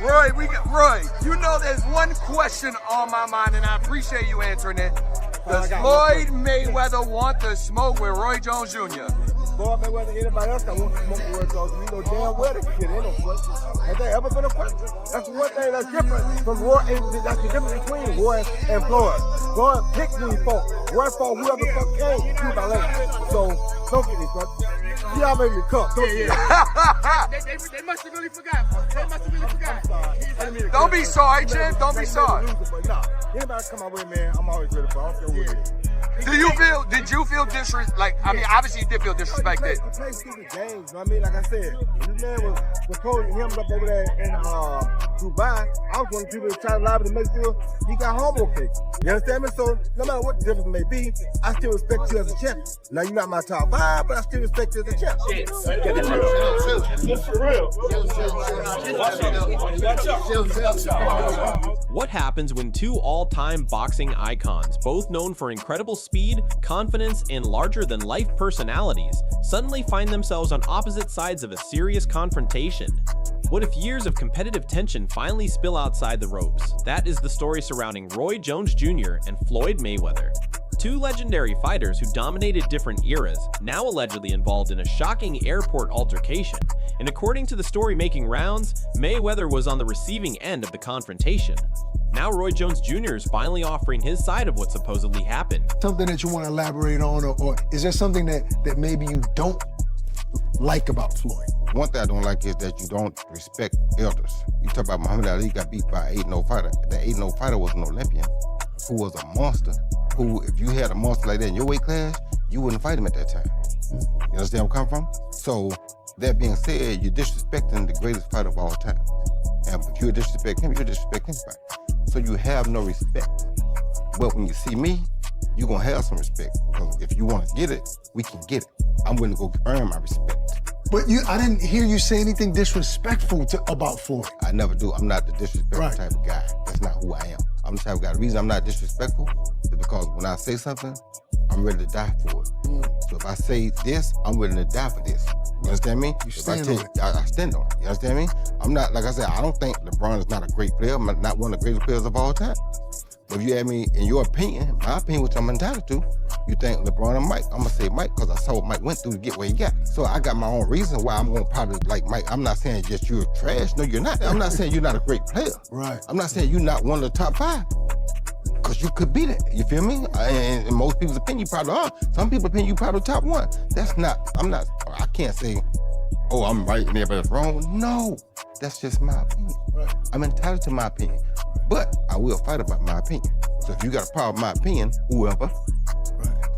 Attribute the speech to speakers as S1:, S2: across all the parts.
S1: Roy, you know there's one question on my mind, and I appreciate you answering it. Does Floyd Mayweather want to smoke with Roy Jones Jr.?
S2: Floyd Mayweather, anybody else that wants to smoke with Roy Jones, we know damn well that shit ain't no question. Has there ever been a question? That's one thing that's different from Roy. That's the difference between Roy and Floyd. Floyd picked these folks. Roy fought whoever the fuck came to my lane. So don't get me fucked. He already made me cup.
S3: They must have really forgot.
S1: Don't be sorry, Jim. Don't be sorry.
S2: Anybody come my way, man, I'm always ready for it. I don't care who it is.
S1: Did you feel I mean, obviously you did feel disrespected.
S2: He played stupid games, you know what I mean? Like I said, this man was holding him up over there in Dubai. I was one of the people that tried to lie to make sure he got home okay. You understand me? So no matter what the difference may be, I still respect you as a champion. Now you're not my top 5, but I still respect you as a champion.
S3: Just for real.
S4: What happens when two all-time boxing icons, both known for incredible speed, confidence, and larger-than-life personalities, suddenly find themselves on opposite sides of a serious confrontation? What if years of competitive tension finally spill outside the ropes? That is the story surrounding Roy Jones Jr. and Floyd Mayweather. Two legendary fighters who dominated different eras, now allegedly involved in a shocking airport altercation. And according to the story making rounds, Mayweather was on the receiving end of the confrontation. Now Roy Jones Jr. is finally offering his side of what supposedly happened.
S5: Something that you want to elaborate on, or is there something that maybe you don't like about Floyd?
S6: One thing I don't like is that you don't respect elders. You talk about Muhammad Ali got beat by an 8-0 fighter. That 8-0 fighter was an Olympian who was a monster, who, if you had a monster like that in your weight class, you wouldn't fight him at that time. You understand where I'm coming from? So, that being said, you're disrespecting the greatest fighter of all time. And if you disrespect him, you disrespect anybody. So you have no respect. But when you see me, you're gonna have some respect. Because if you wanna get it, we can get it. I'm willing to go earn my respect.
S5: But I didn't hear you say anything disrespectful about Floyd.
S6: I never do. I'm not the disrespectful type of guy. That's not who I am. I'm the type of guy. The reason I'm not disrespectful is because when I say something, I'm ready to die for it. So if I say this, I'm willing to die for this. You understand me?
S5: You stand on it.
S6: I stand on it. You understand me? I'm not, like I said, I don't think LeBron is not a great player. I'm not one of the greatest players of all time. But if you ask me, in your opinion, my opinion, which I'm entitled to, you think LeBron and Mike. I'm gonna say Mike because I saw what Mike went through to get where he got. So I got my own reason why I'm gonna probably like Mike. I'm not saying just you're trash. No, you're not. I'm not saying you're not a great player.
S5: Right.
S6: I'm not saying you're not one of the top 5. Because you could be that, you feel me? And in most people's opinion, you probably are. Some people's opinion, you probably top 1. That's not, I can't say, oh, I'm right and everybody's wrong. No, that's just my opinion.
S5: Right.
S6: I'm entitled to my opinion, but I will fight about my opinion. So if you got a problem with my opinion, whoever,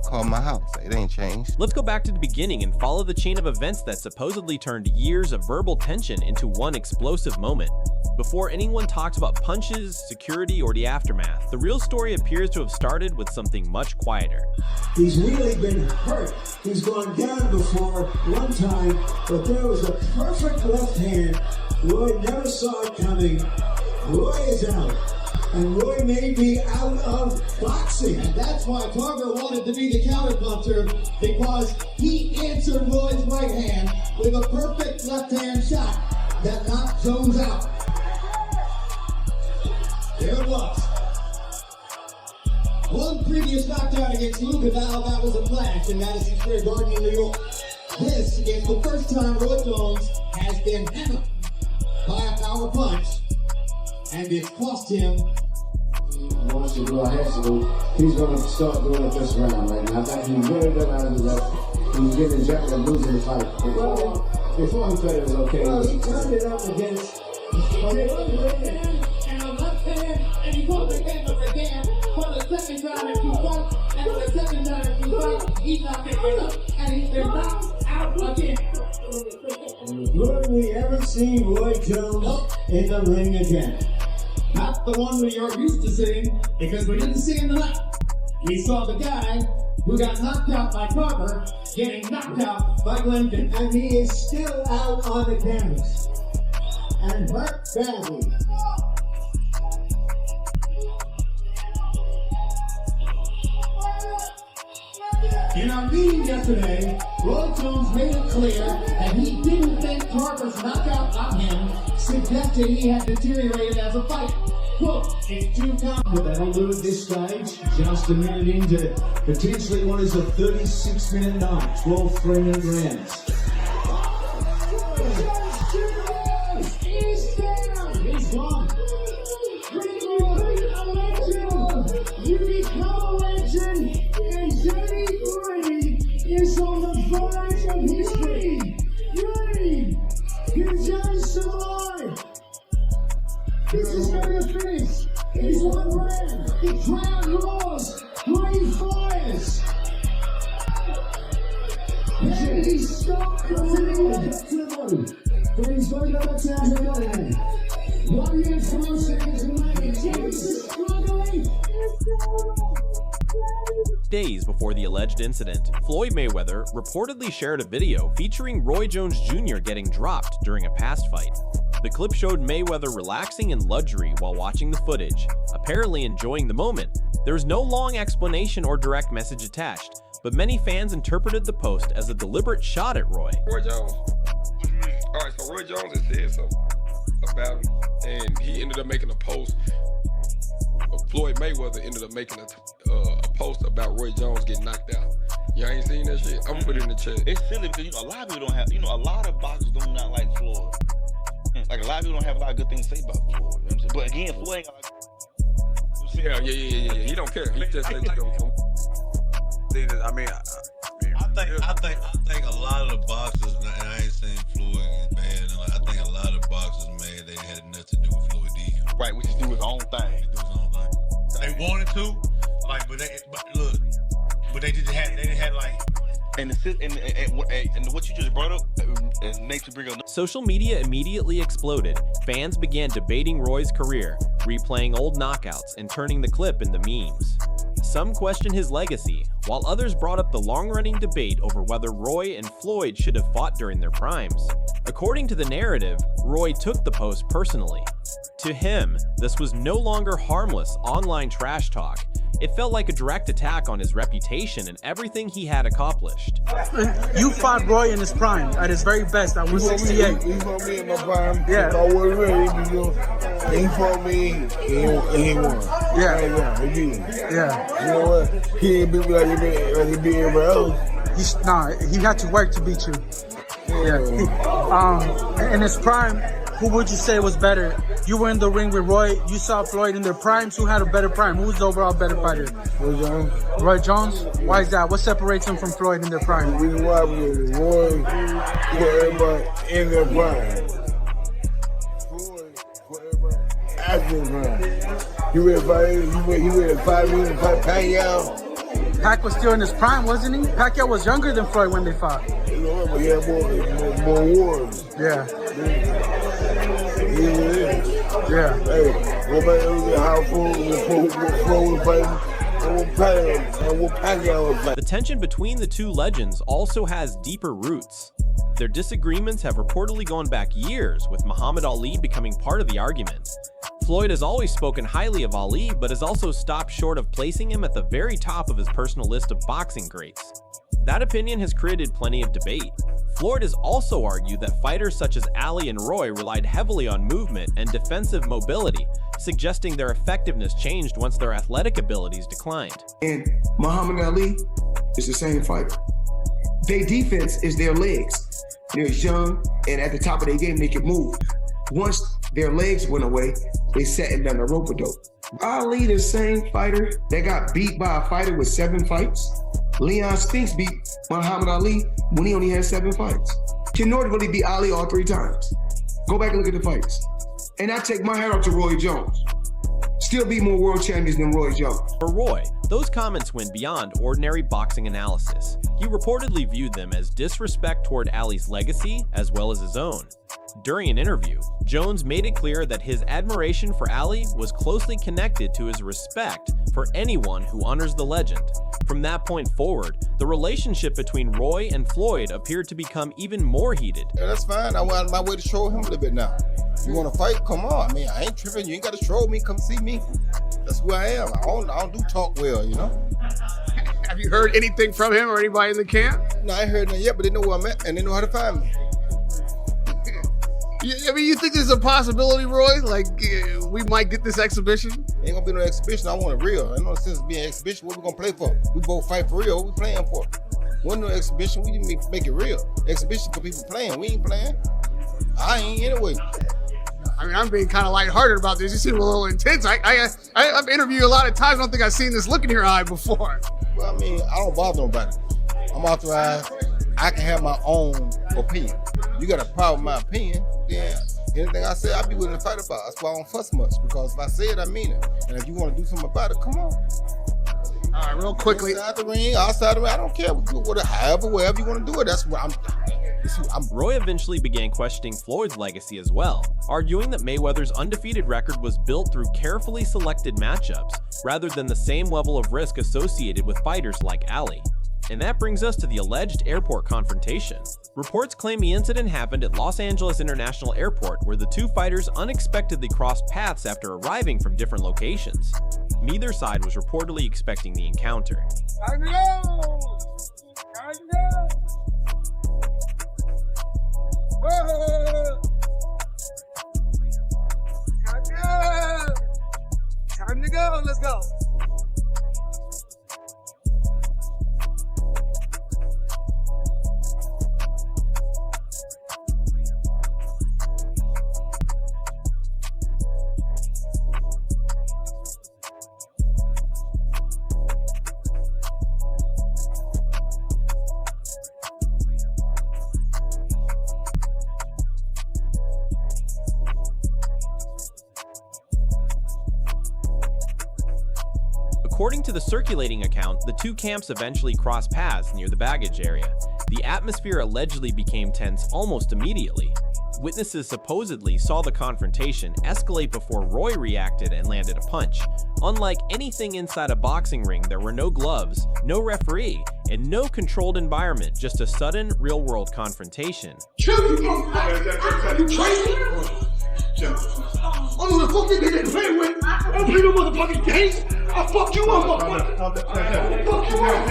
S6: call my house. It ain't changed.
S4: Let's go back to the beginning and follow the chain of events that supposedly turned years of verbal tension into one explosive moment. Before anyone talks about punches, security, or the aftermath, the real story appears to have started with something much quieter.
S7: He's really been hurt. He's gone down before one time, but there was a perfect left hand. Roy never saw it coming. Roy is out. And Roy may be out of boxing.
S8: And that's why Tarver wanted to be the counterpuncher, because he answered Roy's right hand with a perfect left-hand shot that knocked Jones out. There it was. One previous knockdown against Luka, now that was a flash in Madison Square Garden in New York. This is the first time Roy Jones has been hammered by a power punch, and it's cost him.
S9: Once you do a head salute, he's going to start doing it this round right now. I think he's really good out of the left. He's getting ejected and losing the fight. Before he said it was okay.
S7: Well, he turned it up against
S8: and a left hand, and he pulled the hand up again for the second time in 2 fights, and for the second time in 2 fights, he's not picking up, and he's been knocked out again.
S7: Would we ever see Roy Jones in the ring again?
S8: Not the one we are used to seeing, because we didn't see him tonight. We saw the guy who got knocked out by Carver getting knocked out by Glendon.
S7: And he is still out on the canvas and hurt badly.
S8: In our meeting yesterday, Roy Jones made it clear that he didn't think Carver's knockout on him suggested he had deteriorated as a fighter. Quote, it's too common. But that'll do at this stage. Just a minute into potentially what is a 36-minute night. 12 3-minute rounds. He's down. He's gone. You become a legend, and Johnny Gray is on the verge of history. Gray, can Johnny survive? This is going to finish. He's one round. The crowd roars. Gray fires. And he's stopped the lead. But he's going to go back to the line. 1 minute 4 seconds remaining. James is struggling.
S4: Days before the alleged incident, Floyd Mayweather reportedly shared a video featuring Roy Jones Jr. getting dropped during a past fight. The clip showed Mayweather relaxing in luxury while watching the footage, apparently enjoying the moment. There is no long explanation or direct message attached, but many fans interpreted the post as a deliberate shot at Roy.
S10: Roy Jones. All right, so Roy Jones has said something about him, and he ended up making a post. Floyd Mayweather ended up making a post about Roy Jones getting knocked out. Y'all ain't seen that shit? I'm gonna put it in the chat.
S11: It's silly because a lot of people don't have, a lot of boxers do not like Floyd. Like a lot of people don't have a lot of good things to say about Floyd. You know what I'm saying? But again, Floyd ain't got
S10: Yeah. He don't care. He just said he don't care.
S12: I think a lot of the boxers, and I ain't saying Floyd is bad. I think a lot of boxers, man, they had nothing to do with Floyd either.
S11: Right, we just do his own thing.
S12: They wanted to, but they didn't have like.
S11: And what you just brought up makes me bring up.
S4: Social media immediately exploded. Fans began debating Roy's career, replaying old knockouts, and turning the clip into memes. Some questioned his legacy, while others brought up the long-running debate over whether Roy and Floyd should have fought during their primes. According to the narrative, Roy took the post personally. To him, this was no longer harmless online trash talk. It felt like a direct attack on his reputation and everything he had accomplished.
S13: You fought Roy in his prime, at his very best, at 168.
S2: He fought me in my prime.
S13: Yeah.
S2: I wasn't ready. He fought me and he won.
S13: Yeah.
S2: He did.
S13: Yeah.
S2: You know what? He didn't beat me like he beat everybody else.
S13: He had to work to beat you. Yeah. In his prime, who would you say was better? You were in the ring with Roy. You saw Floyd in their primes. Who had a better prime? Who was the overall better fighter?
S2: Roy Jones.
S13: Roy Jones? Why is that? What separates him from Floyd in their prime?
S2: The reason why Roy put everybody in their prime. Floyd put everybody after his prime. He ready to fight me and fight Pacquiao.
S13: Pac was still in his prime, wasn't he? Pacquiao was younger than Floyd when they fought.
S2: You know, but he had more wars.
S13: Yeah.
S2: Yeah. Hey, go back and look at how Floyd was fighting and what Pacquiao was fighting.
S4: The tension between the two legends also has deeper roots. Their disagreements have reportedly gone back years, with Muhammad Ali becoming part of the argument. Floyd has always spoken highly of Ali, but has also stopped short of placing him at the very top of his personal list of boxing greats. That opinion has created plenty of debate. Floyd has also argued that fighters such as Ali and Roy relied heavily on movement and defensive mobility, suggesting their effectiveness changed once their athletic abilities declined.
S14: And Muhammad Ali is the same fighter. Their defense is their legs. They're young, and at the top of their game, they can move. Once their legs went away, they sat him down the rope-a-dope. Ali, the same fighter that got beat by a fighter with 7 fights. Leon Spinks beat Muhammad Ali when he only had 7 fights. Ken Norton really beat Ali all 3 times. Go back and look at the fights. And I take my hat off to Roy Jones. Still beat more world champions than Roy Jones.
S4: For Roy, those comments went beyond ordinary boxing analysis. He reportedly viewed them as disrespect toward Ali's legacy as well as his own. During an interview, Jones made it clear that his admiration for Ali was closely connected to his respect for anyone who honors the legend. From that point forward, the relationship between Roy and Floyd appeared to become even more heated.
S6: Yeah, that's fine. I went my way to show him a little bit now. You want to fight? Come on. I mean, I ain't tripping. You ain't got to show me. Come see me. That's who I am. I don't do talk well, you know?
S1: Have you heard anything from him or anybody in the camp?
S6: No, I ain't heard nothing yet, but they know where I'm at and they know how to find me.
S15: I mean, you think there's a possibility, Roy? Like, we might get this exhibition?
S6: Ain't gonna be no exhibition. I want it real. Ain't no sense of being exhibition. What we gonna play for? We both fight for real. What we playing for? Wasn't no exhibition. We didn't make it real. Exhibition for people playing. We ain't playing. I ain't anyway.
S15: I mean, I'm being kind of lighthearted about this. You seem a little intense. I've interviewed you a lot of times. I don't think I've seen this look in your eye before.
S6: Well, I mean, I don't bother nobody. I'm authorized. I can have my own opinion. You got a problem with my opinion, then anything I say, I'll be willing to fight about. That's why I don't fuss much, because if I say it, I mean it. And if you want to do something about it, come on.
S15: All right, real quickly.
S6: Inside the ring, outside the ring, I don't care. We do whatever, wherever you want to do it. That's what I'm.
S4: Roy eventually began questioning Floyd's legacy as well, arguing that Mayweather's undefeated record was built through carefully selected matchups, rather than the same level of risk associated with fighters like Ali. And that brings us to the alleged airport confrontation. Reports claim the incident happened at Los Angeles International Airport, where the two fighters unexpectedly crossed paths after arriving from different locations. Neither side was reportedly expecting the encounter.
S3: Time to go! Time to go! Whoa! Time to go! Time to go! Let's go!
S4: According to the circulating account, the two camps eventually crossed paths near the baggage area. The atmosphere allegedly became tense almost immediately. Witnesses supposedly saw the confrontation escalate before Roy reacted and landed a punch. Unlike anything inside a boxing ring, there were no gloves, no referee, and no controlled environment, just a sudden, real-world confrontation.
S3: You crazy? I don't know the fuck you didn't play with. I don't play no motherfucking games. I fuck you up, motherfucker. Fuck you up.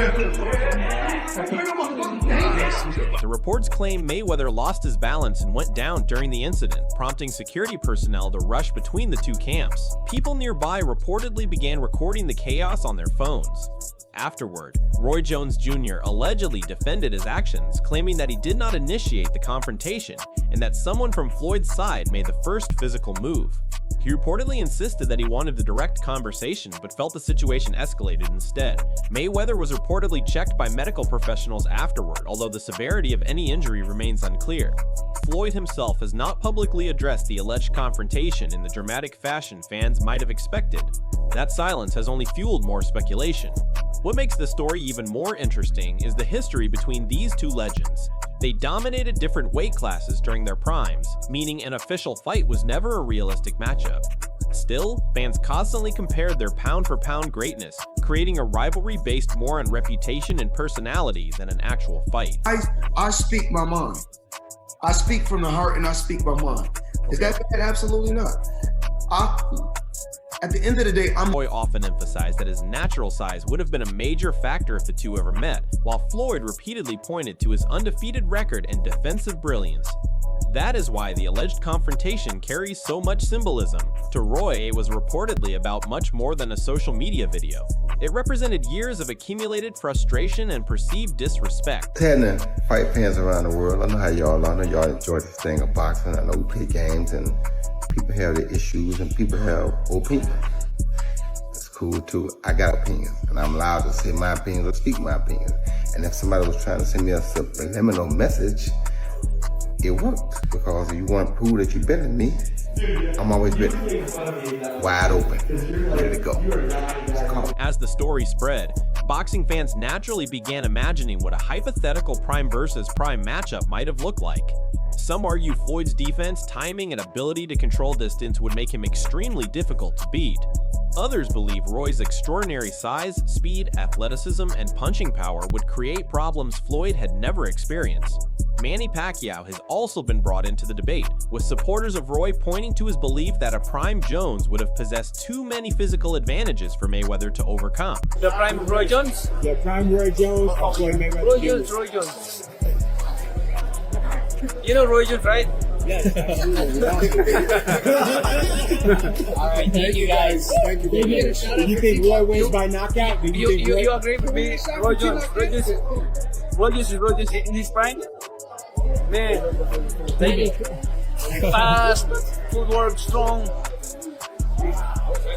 S4: The reports claim Mayweather lost his balance and went down during the incident, prompting security personnel to rush between the two camps. People nearby reportedly began recording the chaos on their phones. Afterward, Roy Jones Jr. allegedly defended his actions, claiming that he did not initiate the confrontation and that someone from Floyd's side made the first physical move. He reportedly insisted that he wanted a direct conversation, but felt the situation escalated instead. Mayweather was reportedly checked by medical professionals afterward, although the severity of any injury remains unclear. Floyd himself has not publicly addressed the alleged confrontation in the dramatic fashion fans might have expected. That silence has only fueled more speculation. What makes the story even more interesting is the history between these two legends. They dominated different weight classes during their primes, meaning an official fight was never a realistic matchup. Still, fans constantly compared their pound-for-pound greatness, creating a rivalry based more on reputation and personality than an actual fight.
S14: I speak my mind. I speak from the heart and I speak my mind. Is that bad? Absolutely not. At the end of the day,
S4: Roy often emphasized that his natural size would have been a major factor if the two ever met, while Floyd repeatedly pointed to his undefeated record and defensive brilliance. That is why the alleged confrontation carries so much symbolism. To Roy, it was reportedly about much more than a social media video. It represented years of accumulated frustration and perceived disrespect.
S6: Having fight fans around the world, I know how y'all are. I know y'all enjoy this thing of boxing. I know we play games and people have their issues and people have opinions. It's cool too. I got opinions and I'm allowed to say my opinions or speak my opinions. And if somebody was trying to send me a subliminal message, it worked, because if you want to prove that you're better than me, I'm always ready. Wide open, ready to go.
S4: As the story spread, boxing fans naturally began imagining what a hypothetical prime versus prime matchup might have looked like. Some argue Floyd's defense, timing, and ability to control distance would make him extremely difficult to beat. Others believe Roy's extraordinary size, speed, athleticism, and punching power would create problems Floyd had never experienced. Manny Pacquiao has also been brought into the debate, with supporters of Roy pointing to his belief that a prime Jones would have possessed too many physical advantages for Mayweather to overcome.
S3: The prime Roy Jones?
S2: The prime Roy Jones or Floyd Mayweather?
S3: Roy Jones. You know Roy Jones, right?
S8: Yes, absolutely. All right, thank you guys. Thank you. Do you think Roy wins by knockout? Do
S13: You agree with me? Roy Jones is in his prime? Man, baby. Fast, footwork, strong.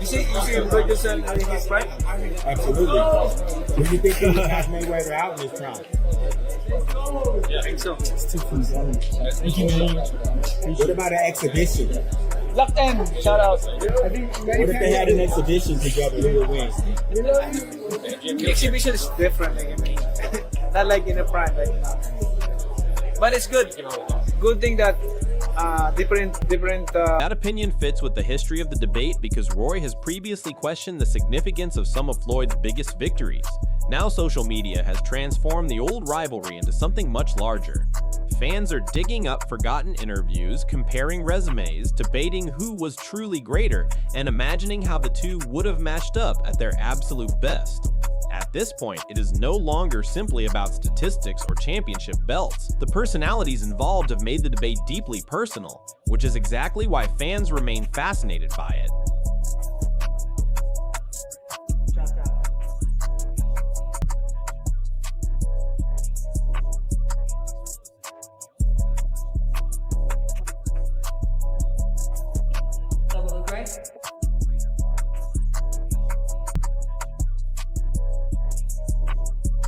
S13: You see Roy Jones in his prime?
S8: Absolutely. Do you think he would knock Mayweather out in his prime?
S13: Yeah, I think so.
S8: Thank you, man. What about an exhibition?
S13: Left end, shout out.
S8: What if they had an exhibition together? Who would win?
S13: Exhibition is different, like, I mean, not like in the prime, like, but it's good. Good thing that different.
S4: That opinion fits with the history of the debate because Roy has previously questioned the significance of some of Floyd's biggest victories. Now social media has transformed the old rivalry into something much larger. Fans are digging up forgotten interviews, comparing resumes, debating who was truly greater, and imagining how the two would have matched up at their absolute best. At this point, it is no longer simply about statistics or championship belts. The personalities involved have made the debate deeply personal, which is exactly why fans remain fascinated by it.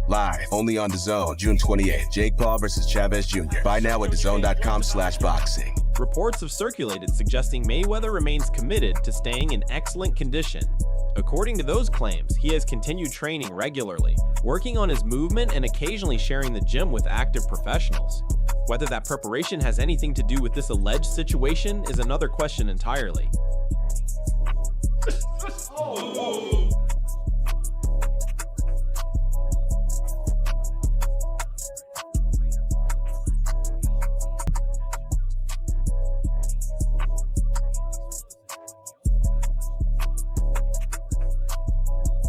S16: Live, only on DAZN, June 28th. Jake Paul versus Chavez Jr. Buy now at DAZN.com/boxing.
S4: Reports have circulated suggesting Mayweather remains committed to staying in excellent condition. According to those claims, he has continued training regularly, working on his movement and occasionally sharing the gym with active professionals. Whether that preparation has anything to do with this alleged situation is another question entirely.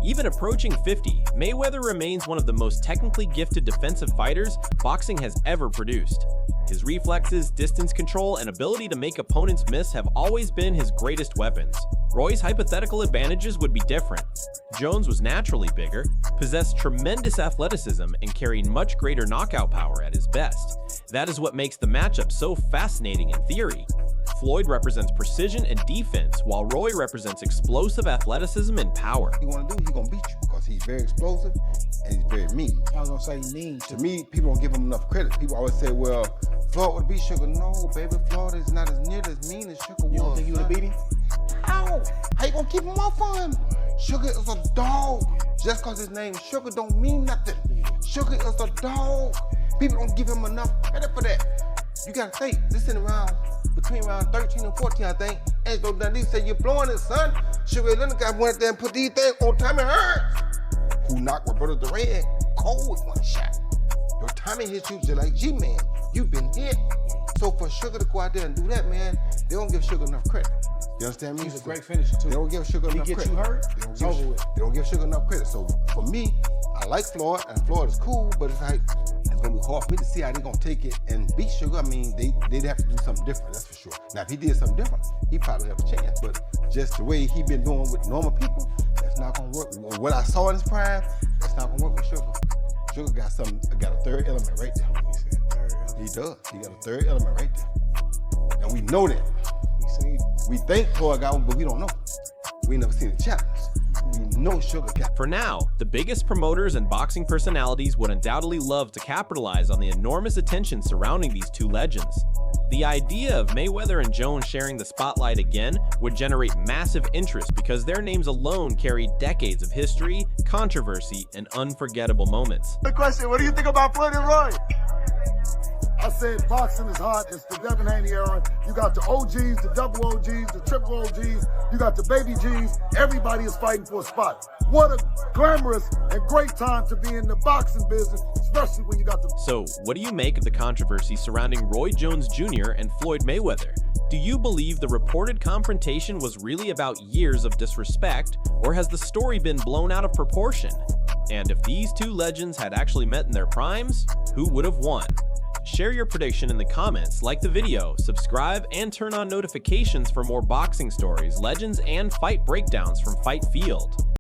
S4: Even approaching 50, Mayweather remains one of the most technically gifted defensive fighters boxing has ever produced. His reflexes, distance control, and ability to make opponents miss have always been his greatest weapons. Roy's hypothetical advantages would be different. Jones was naturally bigger, possessed tremendous athleticism, and carried much greater knockout power at his best. That is what makes the matchup so fascinating in theory. Floyd represents precision and defense, while Roy represents explosive athleticism and power.
S6: He want to do, he gonna beat you because he's very explosive and he's very mean.
S5: I was gonna say mean.
S6: To me, people don't give him enough credit. People always say, well, Floyd would beat Sugar. No, baby, Floyd is not as near as mean as Sugar was.
S5: You don't think you would have beat him?
S6: How? How you gonna keep him off of him? Sugar is a dog. Just because his name is Sugar don't mean nothing. Sugar is a dog. People don't give him enough credit for that. You gotta think, this in around between around 13 and 14, I think. Angelo Dundee said, you're blowing it, son. Sugar Leonard got went there and put these things on Tommy Hearns, who knocked Roberto Duran cold with one shot. Your Tommy hit you just like G-Man. You've been hit. So for Sugar to go out there and do that, man, they don't give Sugar enough credit. You understand me?
S5: He's a great finisher, too.
S6: They don't give Sugar enough credit.
S5: He get you hurt,
S6: They don't give Sugar enough credit. So for me, I like Floyd, and Floyd is cool, but it's like, it's gonna be hard for me to see how they're gonna take it and beat Sugar. I mean, they'd have to do something different, that's for sure. Now, if he did something different, he probably have a chance, but just the way he been doing with normal people, that's not gonna work. What I saw in his prime, that's not gonna work with Sugar. Sugar got a third element right there. He does. He got a third element right there. And we know that. We think Floyd got one, but we don't know. We never seen a challenge. We know Sugar got.
S4: For now, the biggest promoters and boxing personalities would undoubtedly love to capitalize on the enormous attention surrounding these two legends. The idea of Mayweather and Jones sharing the spotlight again would generate massive interest because their names alone carry decades of history, controversy, and unforgettable moments.
S2: The question, what do you think about Floyd and Roy? I said boxing is hot. It's the Devin Haney era. You got the OGs, the double OGs, the triple OGs. You got the baby Gs. Everybody is fighting for a spot. What a glamorous and great time to be in the boxing business, especially when you got the...
S4: So, what do you make of the controversy surrounding Roy Jones Jr. and Floyd Mayweather? Do you believe the reported confrontation was really about years of disrespect, or has the story been blown out of proportion? And if these two legends had actually met in their primes, who would have won? Share your prediction in the comments, like the video, subscribe, and turn on notifications for more boxing stories, legends, and fight breakdowns from Fight Field.